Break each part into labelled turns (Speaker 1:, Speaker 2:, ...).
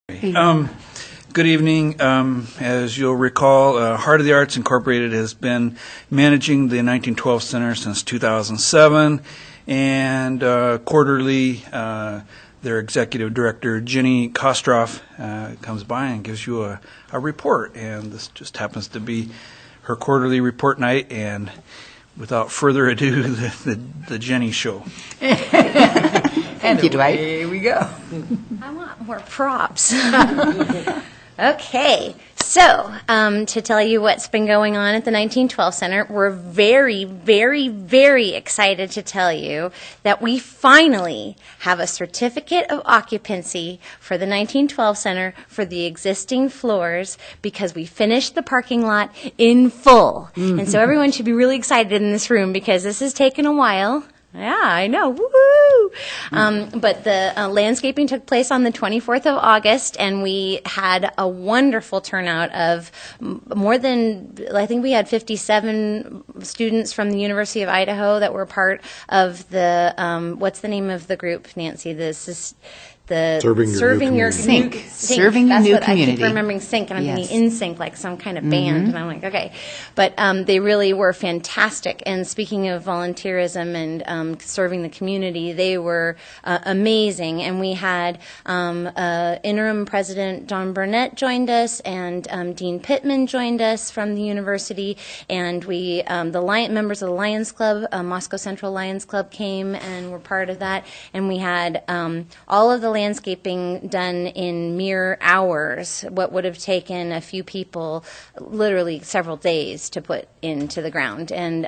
Speaker 1: Um, Good evening. As you'll recall, Heart of the Arts Incorporated has been managing the 1912 Center since 2007, and quarterly, their executive director, Jenny Kostroff, comes by and gives you a report, and this just happens to be her quarterly report night, and without further ado, the Jenny Show.
Speaker 2: Thank you, Dwight.
Speaker 3: Here we go.
Speaker 4: I want more props. Okay, so to tell you what's been going on at the 1912 Center, we're very, very, very excited to tell you that we finally have a certificate of occupancy for the 1912 Center for the existing floors because we finished the parking lot in full. And so everyone should be really excited in this room because this has taken a while. Yeah, I know. Woohoo! But the landscaping took place on the 24th of August, and we had a wonderful turnout of more than, I think we had 57 students from the University of Idaho that were part of the, what's the name of the group, Nancy? This is the
Speaker 5: Serving Your
Speaker 2: Sync.
Speaker 4: Sync.
Speaker 2: Serving Your
Speaker 4: That's
Speaker 2: New
Speaker 4: what
Speaker 2: Community.
Speaker 4: I keep remembering Sync, and I'm
Speaker 2: Yes.
Speaker 4: thinking NSYNC, like some kind of band, and I'm like, okay. But they really were fantastic. And speaking of volunteerism and serving the community, they were amazing. And we had interim president John Burnett joined us, and Dean Pittman joined us from the university, and we the members of the Lions Club, Moscow Central Lions Club, came and were part of that. And we had all of the landscaping done in mere hours, what would have taken a few people literally several days to put into the ground. And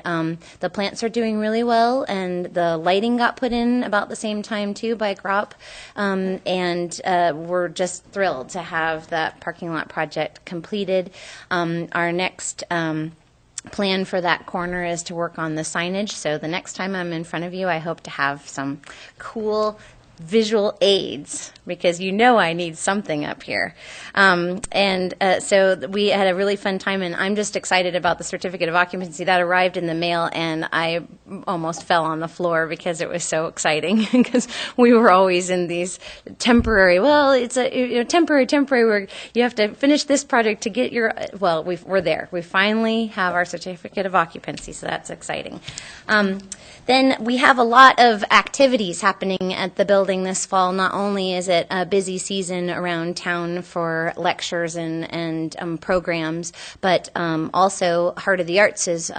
Speaker 4: the plants are doing really well, and the lighting got put in about the same time too by Grop, and we're just thrilled to have that parking lot project completed. Our next plan for that corner is to work on the signage, so the next time I'm in front of you, I hope to have some cool visual aids, because you know I need something up here. So we had a really fun time, and I'm just excited about the certificate of occupancy that arrived in the mail, and I almost fell on the floor because it was so exciting, because we were always in these temporary, well, it's a temporary, where you have to finish this project to get your, well, we're there. We finally have our certificate of occupancy, so that's exciting. Then we have a lot of activities happening at the building this fall. Not only is it a busy season around town for lectures and programs, but also Heart of the Arts is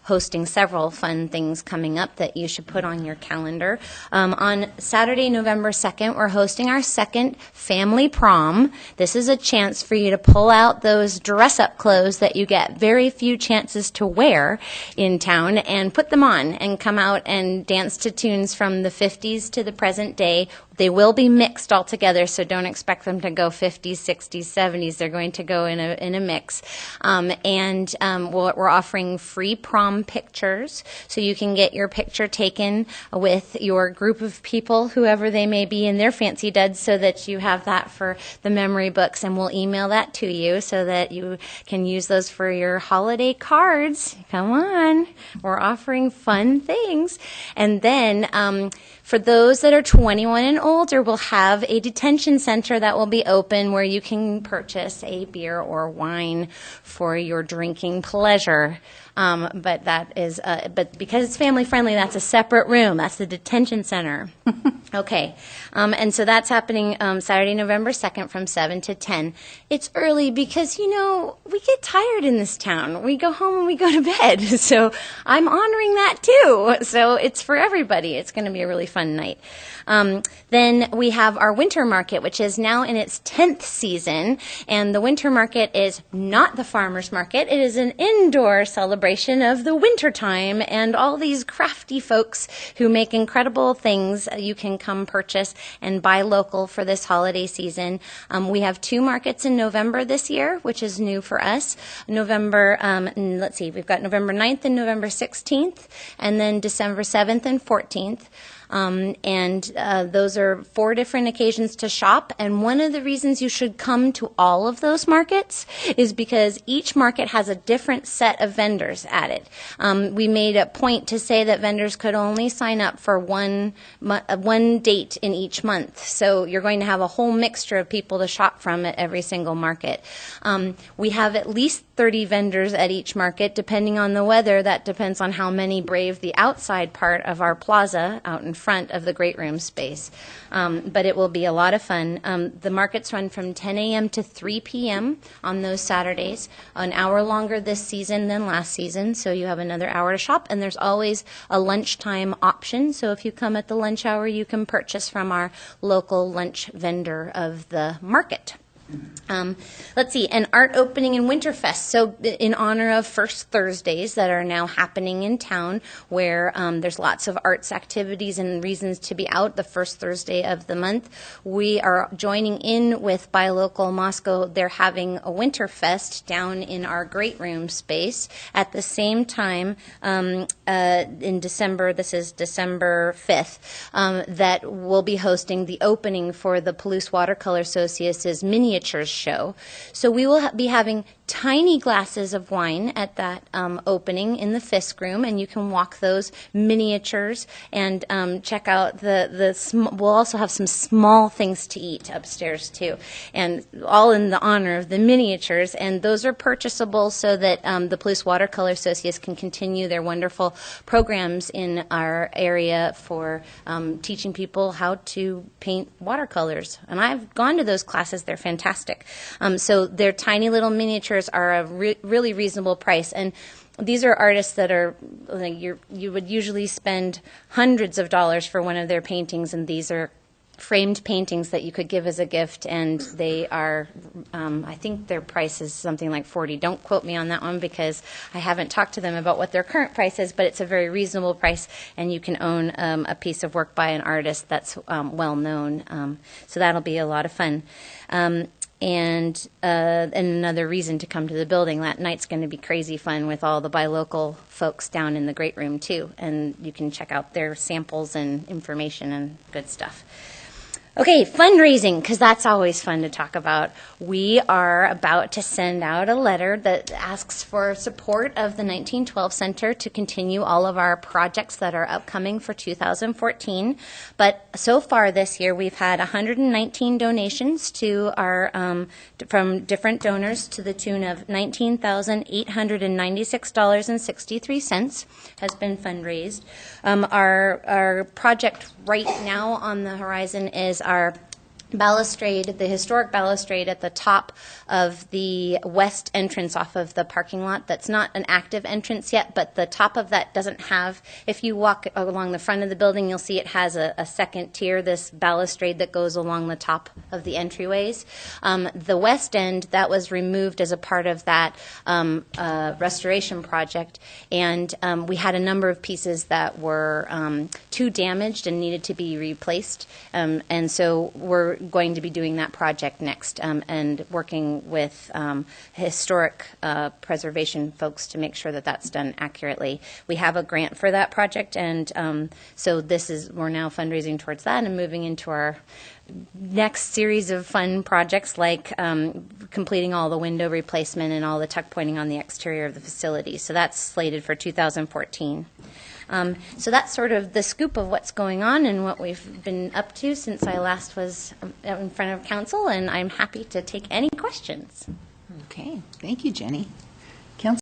Speaker 4: hosting several fun things coming up that you should put on your calendar. On Saturday, November 2nd, we're hosting our second family prom. This is a chance for you to pull out those dress-up clothes that you get very few chances to wear in town and put them on and come out and dance to tunes from the 50s to the present day. They will be mixed all together, so don't expect them to go 50s, 60s, 70s. They're going to go in a mix. We're offering free prom pictures, so you can get your picture taken with your group of people, whoever they may be, in their fancy duds, so that you have that for the memory books, and we'll email that to you so that you can use those for your holiday cards. Come on. We're offering fun things. And then for those that are 21 and older, we'll have a detention center that will be open where you can purchase a beer or wine for your drinking pleasure. But because it's family friendly, that's a separate room. That's the detention center. Okay. And so that's happening Saturday, November 2nd from 7 to 10. It's early because, we get tired in this town. We go home and we go to bed. So I'm honoring that too. So it's for everybody. It's going to be a really fun night. Then we have our winter market, which is now in its 10th season. And the winter market is not the farmer's market. It is an indoor celebration of the winter time and all these crafty folks who make incredible things you can come purchase and buy local for this holiday season. We have 2 markets in November this year, which is new for us. We've got November 9th and November 16th, and then December 7th and 14th. And those are 4 different occasions to shop. And one of the reasons you should come to all of those markets is because each market has a different set of vendors at it. We made a point to say that vendors could only sign up for one date in each month. So you're going to have a whole mixture of people to shop from at every single market. We have at least 30 vendors at each market. Depending on the weather, that depends on how many brave the outside part of our plaza out in front of the great room space. But it will be a lot of fun. The markets run from 10 a.m. to 3 p.m. on those Saturdays, an hour longer this season than last season, so you have another hour to shop, and there's always a lunchtime option. So if you come at the lunch hour, you can purchase from our local lunch vendor of the market. Let's see, an art opening in Winterfest. So in honor of First Thursdays that are now happening in town, where there's lots of arts activities and reasons to be out the first Thursday of the month, we are joining in with Buy Local Moscow. They're having a Winterfest down in our great room space at the same time in December. This is December 5th, that we'll be hosting the opening for the Palouse Watercolor Associates' miniatures show. So we will be having tiny glasses of wine at that opening in the Fisk room, and you can walk those miniatures and check out we'll also have some small things to eat upstairs too, and all in the honor of the miniatures, and those are purchasable so that the Palouse Watercolor Associates can continue their wonderful programs in our area for teaching people how to paint watercolors. And I've gone to those classes. They're fantastic. So they're tiny little miniatures are a really reasonable price, and these are artists that are like you would usually spend hundreds of dollars for one of their paintings, and these are framed paintings that you could give as a gift, and they are I think their price is something like $40. Don't quote me on that one because I haven't talked to them about what their current price is, but it's a very reasonable price, and you can own a piece of work by an artist that's well known, so that'll be a lot of fun. And another reason to come to the building. That night's going to be crazy fun with all the Buy Local folks down in the great room too, and you can check out their samples and information and good stuff. Okay, fundraising, because that's always fun to talk about. We are about to send out a letter that asks for support of the 1912 Center to continue all of our projects that are upcoming for 2014. But so far this year, we've had 119 donations to our from different donors to the tune of $19,896.63 has been fundraised. Our project right now on the horizon is our balustrade, the historic balustrade at the top of the west entrance off of the parking lot. That's not an active entrance yet, but the top of that doesn't have, if you walk along the front of the building, you'll see it has a second tier, this balustrade that goes along the top of the entryways. The west end, that was removed as a part of that restoration project, and we had a number of pieces that were too damaged and needed to be replaced, and so we're going to be doing that project next, and working with historic preservation folks to make sure that that's done accurately. We have a grant for that project, and so we're now fundraising towards that and moving into our next series of fun projects, like completing all the window replacement and all the tuck pointing on the exterior of the facility. So that's slated for 2014. So that's sort of the scoop of what's going on and what we've been up to since I last was in front of council, and I'm happy to take any questions.
Speaker 2: Okay, thank you, Jenny.